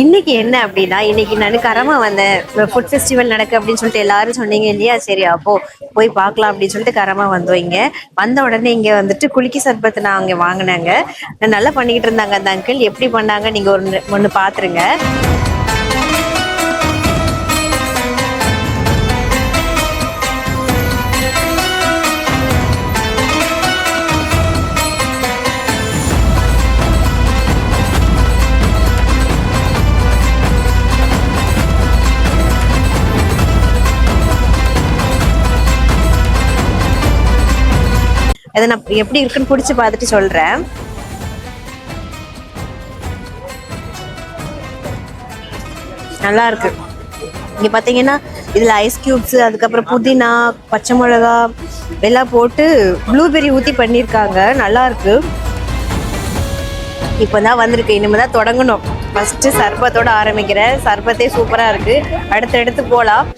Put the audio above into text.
இன்னைக்கு என்ன அப்படின்னா, இன்னைக்கு நான் கரமா வந்தேன். ஃபுட் ஃபெஸ்டிவல் நடக்கு அப்படின்னு சொல்லிட்டு எல்லாரும் சொன்னீங்க இல்லையா? சரி அப்போ போய் பார்க்கலாம் அப்படின்னு சொல்லிட்டு கரமா வந்தோம் இங்க. வந்த உடனே இங்க வந்துட்டு குலுக்கி சர்பத் நான் அங்க வாங்குனேங்க. நல்லா பண்ணிக்கிட்டு இருந்தாங்க அந்த அங்கிள். எப்படி பண்ணாங்க நீங்க ஒண்ணு பாத்துருங்க. அதை நான் எப்படி இருக்குன்னு குடிச்சு பார்த்துட்டு சொல்றேன். நல்லா இருக்கு. இங்க பாத்தீங்கன்னா இதுல ஐஸ் கியூப்ஸ், அதுக்கப்புறம் புதினா, பச்சை மிளகா எல்லாம் போட்டு ப்ளூபெர்ரி ஊத்தி பண்ணிருக்காங்க. நல்லா இருக்கு. இப்பதான் வந்திருக்கு, இனிமேதான் தொடங்கணும். ஃபர்ஸ்ட் சர்பத்தோட ஆரம்பிக்கிறேன். சர்பத்தே சூப்பரா இருக்கு. அடுத்து போலாம்.